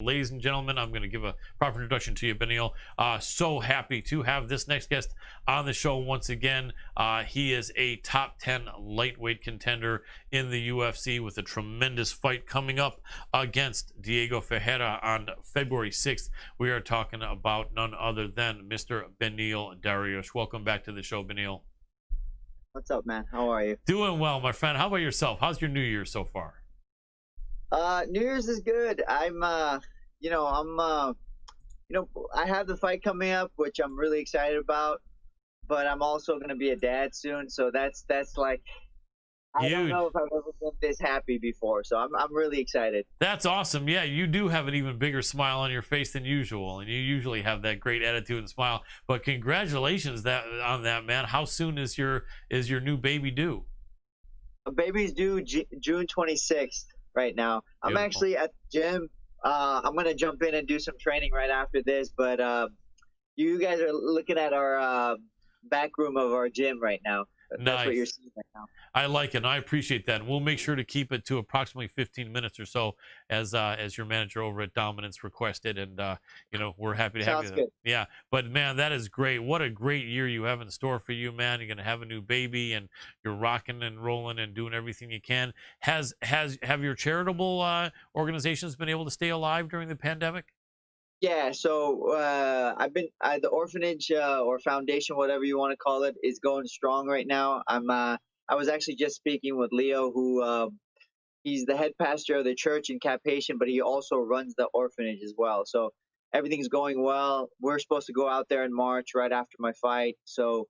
Ladies and gentlemen, I'm going to give a proper introduction to you, Beneil. So happy to have this next guest on the show once again. He is a top 10 lightweight contender in the UFC with a tremendous fight coming up against Diego Ferreira on February 6th. We are talking about none other than Mr. Beneil Dariush. Welcome back to the show, Beneil. What's up, man? How are you? Doing well, my friend. How about yourself? How's your New Year so far? New Year's is good. I have the fight coming up, which I'm really excited about. But I'm also going to be a dad soon, so that's like I don't Huge. know if I've ever been this happy before. So I'm really excited. That's awesome. Yeah, you do have an even bigger smile on your face than usual, and you usually have that great attitude and smile. But congratulations on that, man. How soon is your new baby due? A baby's due June 26th right now. I'm Beautiful. actually at the gym. I'm gonna jump in and do some training right after this. But you guys are looking at our back room of our gym right now. That's what you're seeing right now. I like it, and I appreciate that. And we'll make sure to keep it to approximately 15 minutes or so, as your manager over at Dominance requested. And we're happy to have you. Sounds good. Yeah, but man, that is great. What a great year you have in store for you, man. You're gonna have a new baby, and you're rocking and rolling and doing everything you can. Have your charitable organizations been able to stay alive during the pandemic? Yeah, so the orphanage or foundation, whatever you want to call it, is going strong right now. I was actually just speaking with Leo, who he's the head pastor of the church in Cap-Haitian, but he also runs the orphanage as well. So everything's going well. We're supposed to go out there in March right after my fight. So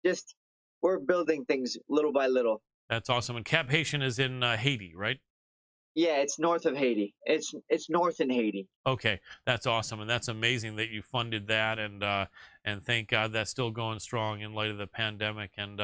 just we're building things little by little. That's awesome. And Cap-Haitian is in Haiti, right? Yeah, it's north of Haiti. It's north in Haiti. Okay, that's awesome, and that's amazing that you funded that, and thank God that's still going strong in light of the pandemic. And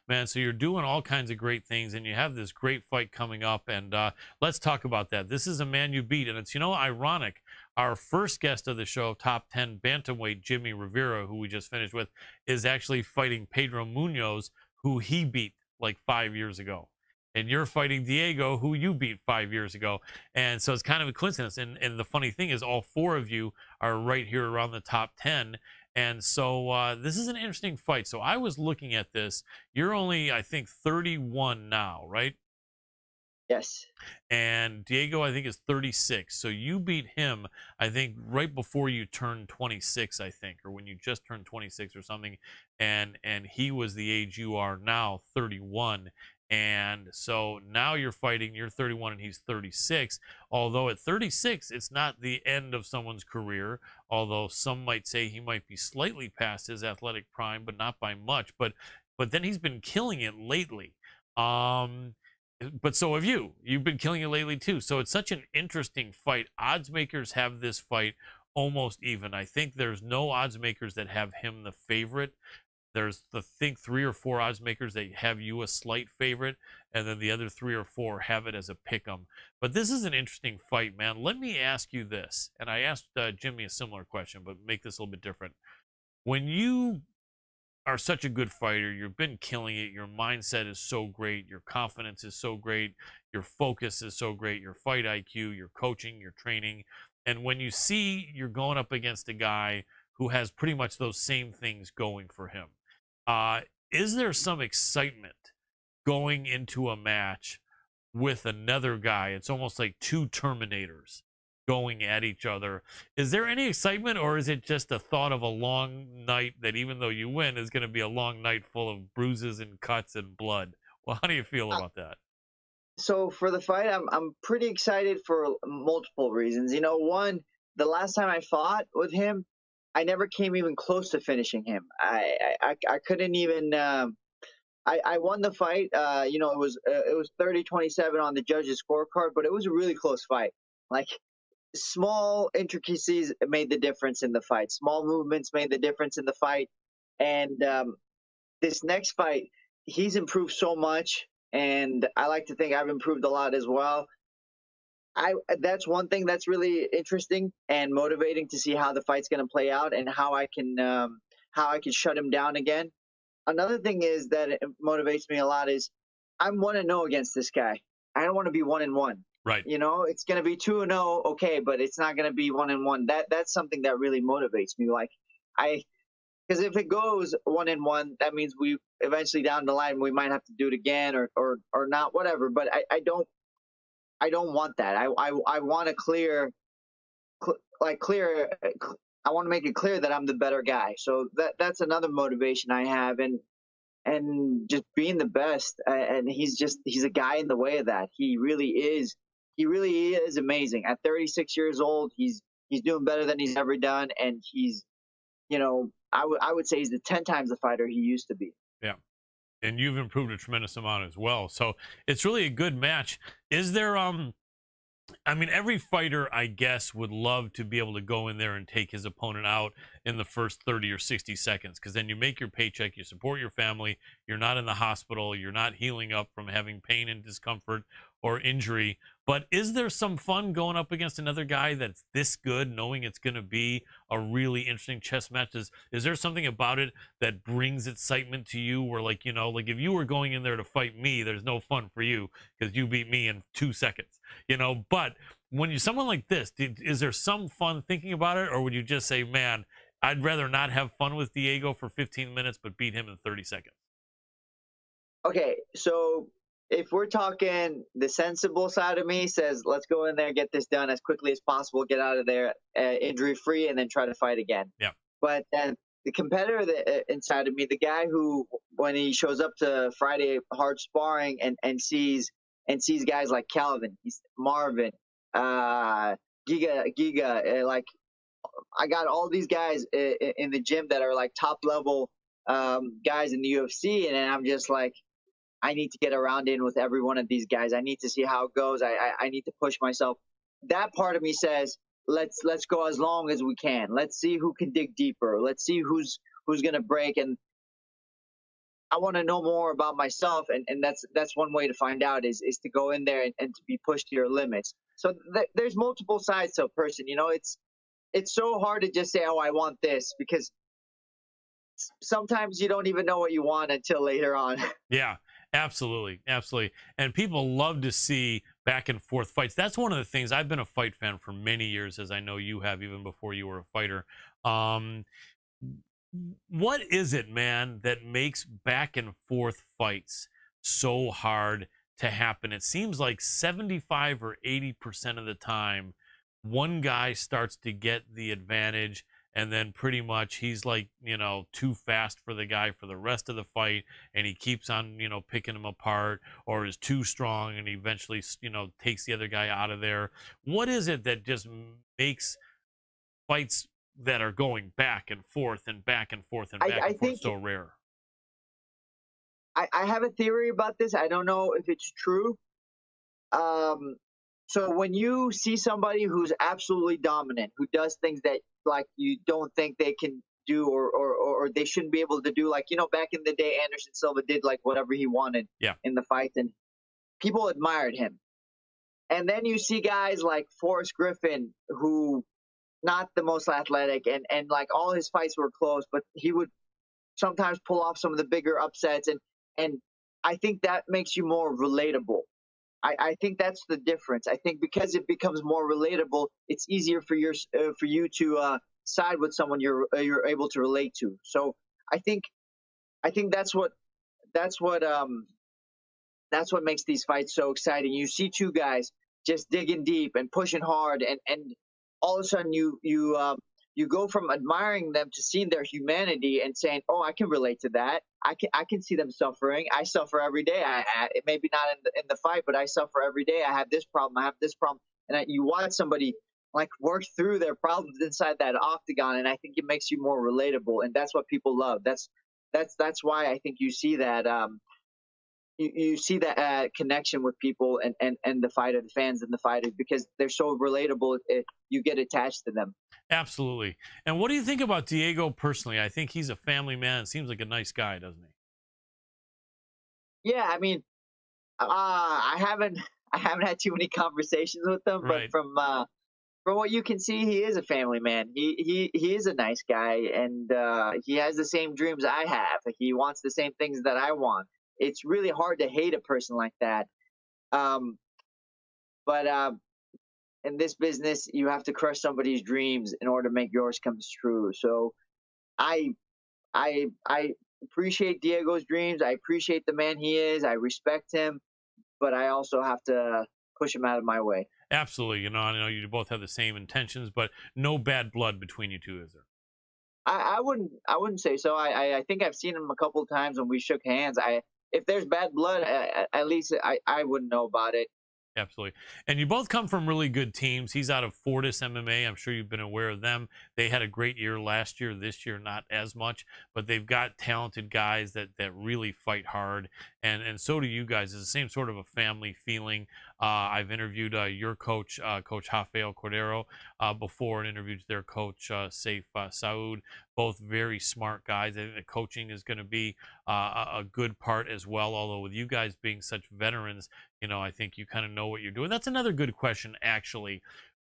man, so you're doing all kinds of great things, and you have this great fight coming up, and let's talk about that. This is a man you beat, and it's ironic. Our first guest of the show, top 10 bantamweight Jimmy Rivera, who we just finished with, is actually fighting Pedro Munoz, who he beat like 5 years ago. And you're fighting Diego, who you beat 5 years ago. And so it's kind of a coincidence. And the funny thing is all four of you are right here around the top 10. And so this is an interesting fight. So I was looking at this. You're only, I think, 31 now, right? Yes. And Diego, I think, is 36. So you beat him, I think, right before you turned 26, I think, or when you just turned 26 or something. And he was the age you are now, 31. And so now you're 31 and he's 36. Although at 36, it's not the end of someone's career. Although some might say he might be slightly past his athletic prime, but not by much. But then he's been killing it lately. But so have you. You've been killing it lately too. So it's such an interesting fight. Odds makers have this fight almost even. I think there's no odds makers that have him the favorite. There's, I think, 3 or 4 odds makers that have you a slight favorite, and then the other 3 or 4 have it as a pick'em. But this is an interesting fight, man. Let me ask you this, and I asked Jimmy a similar question, but make this a little bit different. When you are such a good fighter, you've been killing it, your mindset is so great, your confidence is so great, your focus is so great, your fight IQ, your coaching, your training, and when you see you're going up against a guy who has pretty much those same things going for him, is there some excitement going into a match with another guy? It's almost like two Terminators going at each other. Is there any excitement, or is it just a thought of a long night that even though you win is going to be a long night full of bruises and cuts and blood? Well, how do you feel about that? So for the fight, I'm pretty excited for multiple reasons. One, the last time I fought with him, I never came even close to finishing him. I couldn't even. I won the fight. It was 30-27 on the judges' scorecard, but it was a really close fight. Like small intricacies made the difference in the fight. Small movements made the difference in the fight. And this next fight, he's improved so much, and I like to think I've improved a lot as well. That's one thing that's really interesting and motivating to see how the fight's going to play out and how I can shut him down again. Another thing is that it motivates me a lot is I'm 1-0 against this guy. I don't want to be 1-1. Right. It's going to be 2-0, okay, but it's not going to be 1-1. That's something that really motivates me. Like I, because if it goes 1-1, that means we eventually down the line we might have to do it again or not, whatever. But I don't want that. I want to clear. I want to make it clear that I'm the better guy. So that's another motivation I have, and just being the best. And he's a guy in the way of that. He really is. He really is amazing. At 36 years old, he's doing better than he's ever done, and I would say he's the 10 times the fighter he used to be. Yeah. And you've improved a tremendous amount as well. So it's really a good match. Is there I mean, every fighter, I guess, would love to be able to go in there and take his opponent out in the first 30 or 60 seconds, because then you make your paycheck, you support your family, you're not in the hospital, you're not healing up from having pain and discomfort or injury. But is there some fun going up against another guy that's this good, knowing it's going to be a really interesting chess match? Is there something about it that brings excitement to you where, like, like if you were going in there to fight me, there's no fun for you because you beat me in 2 seconds, but when you're someone like this, is there some fun thinking about it, or would you just say, man, I'd rather not have fun with Diego for 15 minutes but beat him in 30 seconds? Okay, so if we're talking, the sensible side of me says, let's go in there, get this done as quickly as possible, get out of there injury free, and then try to fight again. Yeah. But then the competitor inside of me, the guy who, when he shows up to Friday hard sparring and sees guys like Calvin, Marvin, Giga, like I got all these guys in the gym that are like top level guys in the UFC, and I'm just like, I need to get around in with every one of these guys. I need to see how it goes. I need to push myself. That part of me says, let's go as long as we can. Let's see who can dig deeper. Let's see who's gonna break. And I want to know more about myself. And that's one way to find out is to go in there and to be pushed to your limits. So there's multiple sides to a person. It's so hard to just say, oh, I want this, because sometimes you don't even know what you want until later on. Yeah, absolutely. Absolutely. And people love to see back and forth fights. That's one of the things. I've been a fight fan for many years, as I know you have, even before you were a fighter. Um, what is it, man, that makes back and forth fights so hard to happen? It seems like 75 or 80% of the time, one guy starts to get the advantage, and then pretty much he's like, too fast for the guy for the rest of the fight, and he keeps on, picking him apart, or is too strong, and he eventually, takes the other guy out of there. What is it that just makes fights that are going back and forth and back and forth and back I and forth think so rare? I have a theory about this. I don't know if it's true. Um, so when you see somebody who's absolutely dominant, who does things that like you don't think they can do, or they shouldn't be able to do, like back in the day, Anderson Silva did like whatever he wanted Yeah. in the fight, and people admired him. And then you see guys like Forrest Griffin, who not the most athletic, and like all his fights were close, but he would sometimes pull off some of the bigger upsets, and I think that makes you more relatable. I think that's the difference. I think because it becomes more relatable, it's easier for you to side with someone you're able to relate to. So I think I think that's what that's what makes these fights so exciting. You see two guys just digging deep and pushing hard, and all of a sudden you go from admiring them to seeing their humanity and saying, "Oh, I can relate to that. I can see them suffering. I suffer every day. Maybe not in the fight, but I suffer every day. I have this problem. I have this problem." And you watch somebody like work through their problems inside that octagon, and I think it makes you more relatable, and that's what people love. That's why I think you see that. You see that connection with people and the fans and the fighters, because they're so relatable. You get attached to them. Absolutely. And what do you think about Diego personally? I think he's a family man. Seems like a nice guy, doesn't he? Yeah, I mean, I haven't had too many conversations with him, but Right. from what you can see, he is a family man. He is a nice guy, and he has the same dreams I have. He wants the same things that I want. It's really hard to hate a person like that. Um, But in this business, you have to crush somebody's dreams in order to make yours come true. So I I appreciate Diego's dreams. I appreciate the man he is. I respect him, but I also have to push him out of my way. Absolutely. I know you both have the same intentions, but no bad blood between you two, is there? I wouldn't say so. I think I've seen him a couple of times when we shook hands. I If there's bad blood, at least I wouldn't know about it. Absolutely. And you both come from really good teams. He's out of Fortis MMA. I'm sure you've been aware of them. They had a great year last year. This year, not as much, but they've got talented guys that really fight hard. And so do you guys. It's the same sort of a family feeling. I've interviewed your coach, Coach Rafael Cordero, before, and interviewed their coach, Saif Saud. Both very smart guys. I think the coaching is going to be a good part as well. Although with you guys being such veterans, I think you kind of know what you're doing. That's another good question, actually.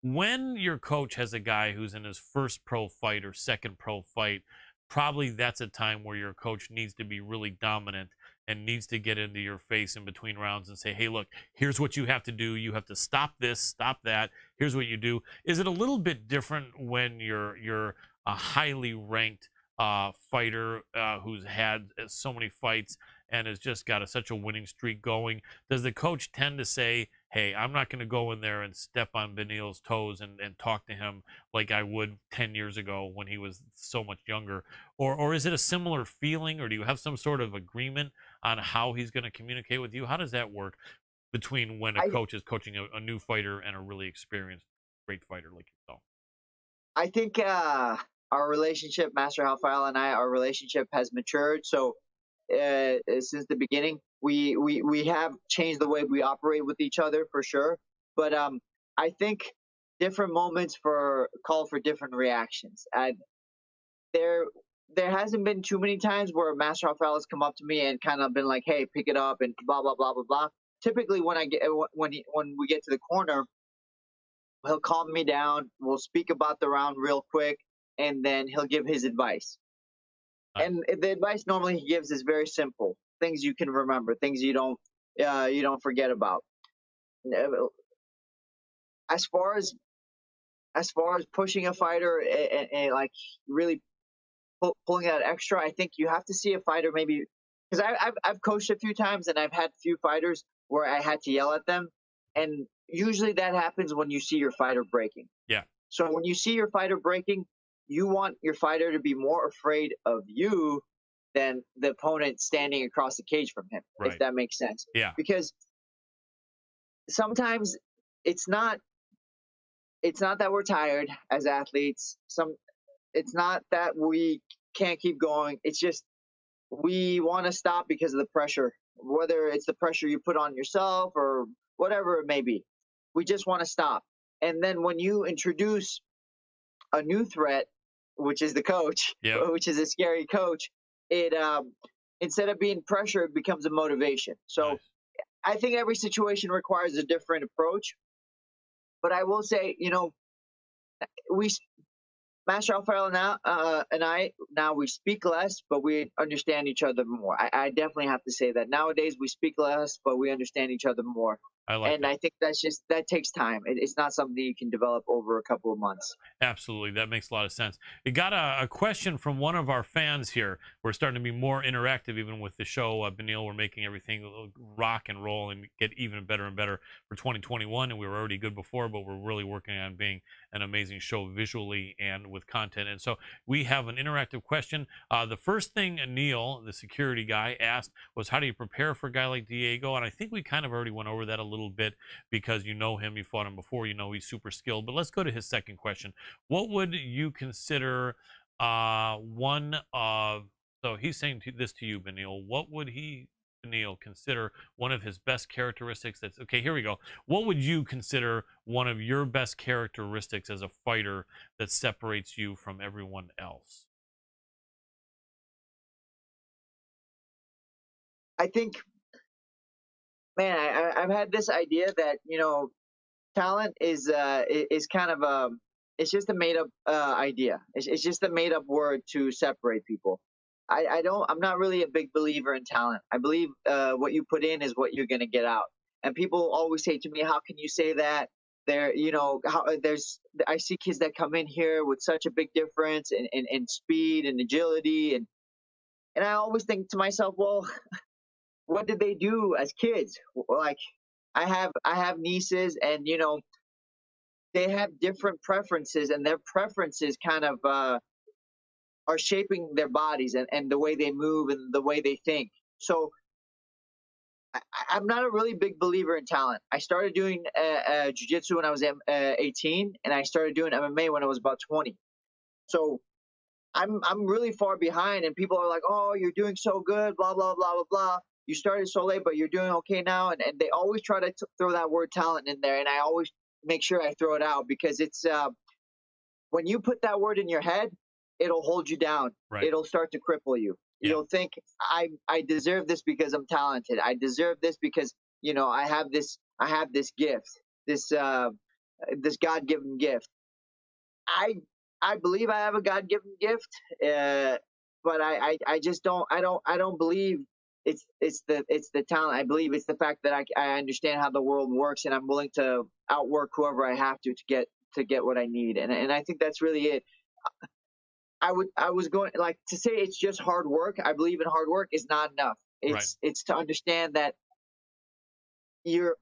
When your coach has a guy who's in his first pro fight or second pro fight, probably that's a time where your coach needs to be really dominant and needs to get into your face in between rounds and say, hey, look, here's what you have to do. You have to stop this, stop that. Here's what you do. Is it a little bit different when you're a highly ranked fighter who's had so many fights and has just got such a winning streak going? Does the coach tend to say, hey, I'm not going to go in there and step on Beneil's toes and talk to him like I would 10 years ago when he was so much younger? Or is it a similar feeling, or do you have some sort of agreement on how he's going to communicate with you? How does that work between when a I coach is coaching a new fighter and a really experienced great fighter like yourself? I think our relationship, Master Rafael and our relationship has matured. So since the beginning, we have changed the way we operate with each other for sure. But I think different moments for call for different reactions. And there there hasn't been too many times where Master Rafael has come up to me and kind of been like, "Hey, pick it up," and blah blah blah blah blah. Typically, when we get to the corner, he'll calm me down. We'll speak about the round real quick, and then he'll give his advice. Nice. And the advice normally he gives is very simple: things you can remember, things you don't forget about. As far as pushing a fighter and like really pulling that extra, I think you have to see a fighter maybe because I've coached a few times and I've had few fighters where I had to yell at them, and usually that happens when you see your fighter breaking. Yeah. So when you see your fighter breaking, you want your fighter to be more afraid of you than the opponent standing across the cage from him, if Right. that makes sense. Yeah. Because sometimes it's not that we're tired as athletes. It's not that we can't keep going. It's just we want to stop because of the pressure, whether it's the pressure you put on yourself or whatever it may be. We just want to stop. And then when you introduce a new threat, which is the coach, Yeah. which is a scary coach, it instead of being pressure, it becomes a motivation. So Nice. I think every situation requires a different approach. But I will say, we Master Alfaro now and I now we speak less, but we understand each other more. I definitely have to say that nowadays we speak less, but we understand each other more. I like And that. I think that takes time. It's not something you can develop over a couple of months. Absolutely. That makes a lot of sense. We got a question from one of our fans here. We're starting to be more interactive even with the show. Beneil, we're making everything rock and roll and get even better and better for 2021. And we were already good before, but we're really working on being an amazing show visually and with content. And so we have an interactive question. The first thing Neil, the security guy, asked was, how do you prepare for a guy like Diego? And I think we kind of already went over that a little bit because you know him, you fought him before, he's super skilled. But let's go to his second question. What would you consider one of, so he's saying this to you, Beneil, what would Beneil, consider one of his best characteristics? That's okay, here we go. What would you consider one of your best characteristics as a fighter that separates you from everyone else? I think, man, I've had this idea that talent is kind of it's just a made up idea. It's just a made up word to separate people. I'm not really a big believer in talent. I believe what you put in is what you're going to get out. And people always say to me, "How can you say that?" There, I see kids that come in here with such a big difference in speed and agility, and I always think to myself, well, what did they do as kids? Like, I have nieces, and they have different preferences, and their preferences kind of are shaping their bodies and the way they move and the way they think. So I'm not a really big believer in talent. I started doing jiu-jitsu when I was 18, and I started doing MMA when I was about 20. So I'm really far behind, and people are like, "Oh, you're doing so good, blah blah blah blah blah. You started so late, but you're doing okay now." And they always try to throw that word talent in there, and I always make sure I throw it out, because it's when you put that word in your head, it'll hold you down. Right. It'll start to cripple you. Yeah. You'll think, I deserve this because I'm talented. I deserve this because I have this gift, this God given gift. I I believe I have a God given gift, but I just don't believe it's the talent. I believe it's the fact that I understand how the world works, and I'm willing to outwork whoever I have to get what I need. And I think that's really it. I was going, like, to say it's just hard work. I believe in hard work is not enough. Right. It's to understand that your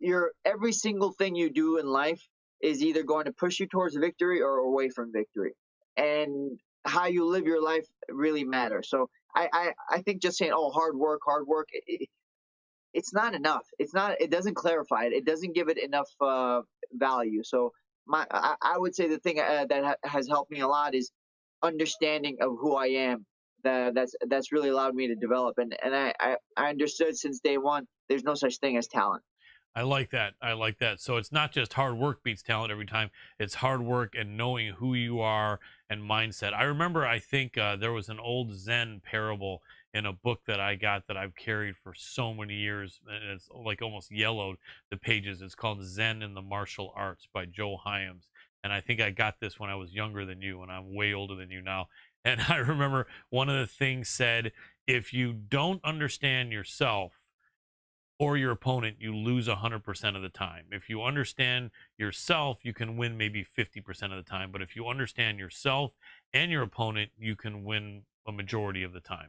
every single thing you do in life is either going to push you towards victory or away from victory, and how you live your life really matters. So I think just saying, "Oh, hard work," it's not enough. It doesn't clarify it. It doesn't give it enough value. So I would say the thing that has helped me a lot is understanding of who I am. That's really allowed me to develop, and I understood since day one there's no such thing as talent. I like that. I like that. So it's not just hard work beats talent every time. It's hard work and knowing who you are and mindset. I remember, I think there was an old Zen parable in a book that I got that I've carried for so many years, and it's like almost yellowed the pages. It's called Zen in the Martial Arts by Joe Hyams. And I think I got this when I was younger than you, and I'm way older than you now. And I remember one of the things said, if you don't understand yourself or your opponent, you lose 100% of the time. If you understand yourself, you can win maybe 50% of the time. But if you understand yourself and your opponent, you can win a majority of the time.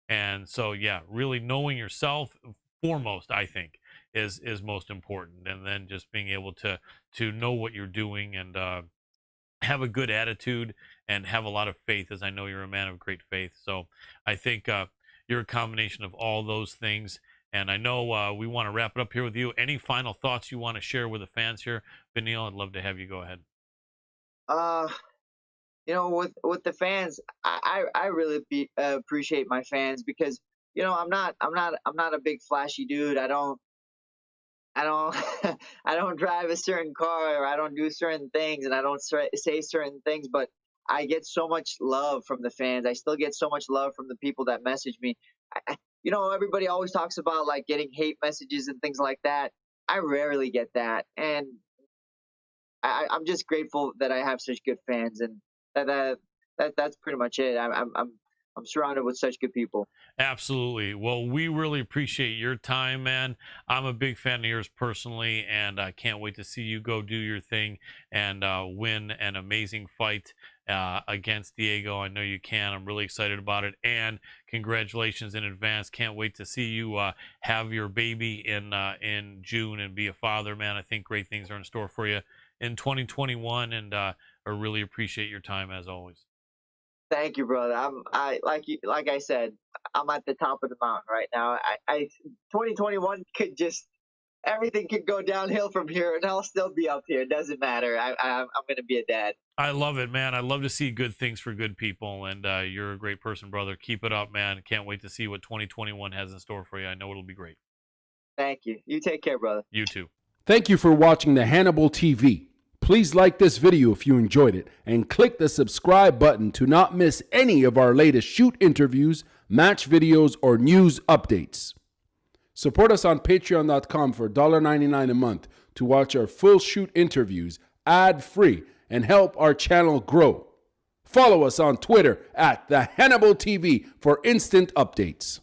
And so, yeah, really knowing yourself foremost, I think, is most important. And then just being able to know what you're doing, and have a good attitude and have a lot of faith, as I know you're a man of great faith. So I think you're a combination of all those things. And I know we want to wrap it up here with you. Any final thoughts you want to share with the fans here? Beneil, I'd love to have you go ahead. Uh, with the fans, I really appreciate my fans, because I'm not a big flashy dude. I don't I don't drive a certain car, or I don't do certain things, and I don't say certain things, but I get so much love from the fans. I still get so much love from the people that message me. Everybody always talks about, like, getting hate messages and things like that. I rarely get that, and I'm just grateful that I have such good fans, and that's pretty much it. I'm surrounded with such good people. Absolutely. Well, we really appreciate your time, man. I'm a big fan of yours personally, and I can't wait to see you go do your thing and win an amazing fight against Diego. I know you can. I'm really excited about it, and congratulations in advance. Can't wait to see you have your baby in June and be a father, man. I think great things are in store for you in 2021, and I really appreciate your time as always. Thank you, brother. Like I said, I'm at the top of the mountain right now. 2021 could just everything could go downhill from here, and I'll still be up here. It doesn't matter. I'm gonna be a dad. I love it, man. I love to see good things for good people, and you're a great person, brother. Keep it up, man. Can't wait to see what 2021 has in store for you. I know it'll be great. Thank you. You take care, brother. You too. Thank you for watching the Hannibal TV. Please like this video if you enjoyed it, and click the subscribe button to not miss any of our latest shoot interviews, match videos, or news updates. Support us on patreon.com for $1.99 a month to watch our full shoot interviews ad-free and help our channel grow. Follow us on Twitter at the Hannibal TV for instant updates.